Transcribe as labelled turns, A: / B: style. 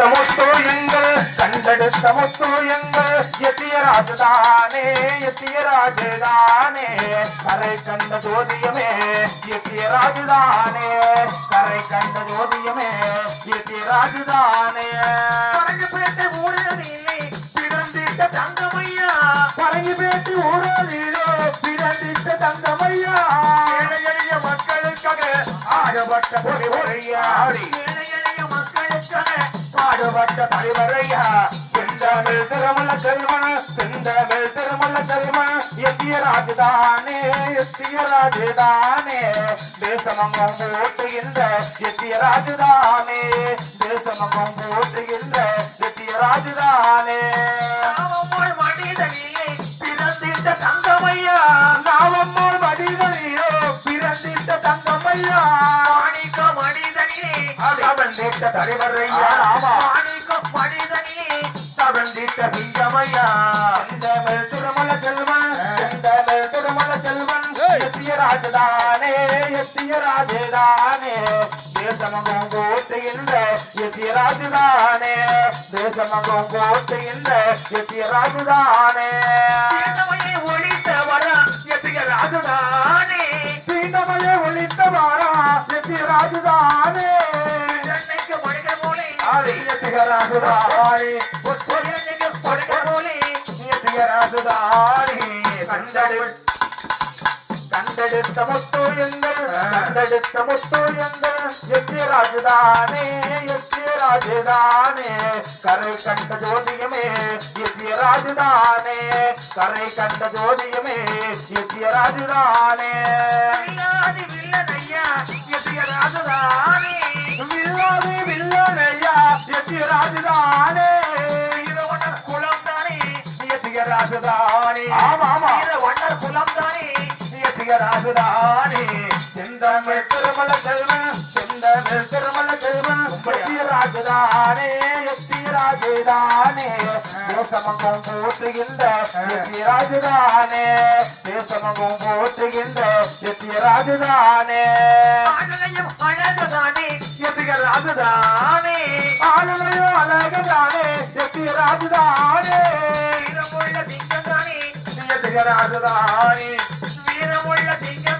A: முத்து எங்கள் கண்டெடுத்த முத்து எங்கள் எத்திய ராஜதானே எத்திய ராஜதானே கரை கண்ட ஜோதியமே எத்திய ராஜதானே கரை கண்ட ஜோதியமே எத்திய ராஜதானே
B: பரங்கிப்பேட்டை ஊழலிலே பிறந்திட்ட தங்கமையா
A: பரங்கிப்பேட்டை ஊழலிலே பிறந்திட்ட தங்கமையா
B: ஏழை எளிய மக்களுக்காக
A: ஆடப்பட்ட பொறி பொறையாடி
B: ஏழை எளிய மக்களுக்காக
A: பாடுபட்ட தலைவரையா செந்தமிழ் திருமல செல்வன் செந்தமிழ் திருமல செல்வன் எத்திய ராஜதானே எத்திய ராஜதானே தேசமங்கம் போட்டுகின்ற எத்திய ராஜதானே தேசமங்கம் போட்டுகின்ற எத்திய ராஜதானே
B: நாமம்மாள் மனிதனிலே பிறந்திட்ட தங்கமையா
A: நாவம்மாள் மனிதனிலே பிறந்திட்ட தங்கமையா
B: மாணிக்க மனிதனிலே
A: அவந்திட்ட தலைவரையா
B: மாணிக்க மனிதனிலே
A: அவந்திட்ட சிங்கமையா செந்தமிழ் திருமல செல்வன் செந்தமிழ் திருமல செல்வன் எத்திய ராஜதானே எத்திய ராஜதானே தேசமங்கம் கோட்டையின்ற எத்திய ராஜதானே தேசமங்கம் கோட்டையின்ற எத்திய ராஜதானே
B: தீண்டமையை ஒழித்தவரா எத்திய ராஜதானே
A: தீண்டமையை ஒழித்தவாரா எத்திய ராஜதானே
B: என்னைக்கு மனித போலே
A: எத்திய ராஜதானே
B: என்னைக்கு மனித போலே
A: எத்திய ராஜதானே கண்டெடுத்த முத்து எங்கள் கண்டெடுத்த முத்து எங்கள் எத்திய ராஜதானே எத்திய ராஜதானே கரை கண்ட ஜோதியமே எத்திய ராஜதானே கரை கண்ட ஜோதியமே எத்திய ராஜதானே
B: வில்லாதி வில்லனையா எத்திய ராஜதானே
A: வில்லாதி வில்லனையா எத்திய ராஜதானே
B: இது ஒன்னர் குலம் தானே
A: எத்திய ராஜதானே ஆமா ஆமா
B: இது ஒன்னர் குலம் தானே
A: எத்திய ராஜதானே செந்தமிழ் திருமல செல்வன் செந்தமிழ் திருமல செல்வன் எத்திய ராஜதானே எத்திய ராஜதானே தேசமங்கம் போற்றுகின்ற எத்திய ராஜதானே தேசமங்கம் போற்றுகின்ற எத்திய ராஜதானே
B: ஆளுநரையும் அழகுதானே எத்திய ராஜதானே
A: ஆளுநரையும் அழகுதானே எத்திய ராஜதானே
B: வீரமுள்ள திங்கதானே
A: எத்திய ராஜதானே
B: வீரமுள்ள திங்க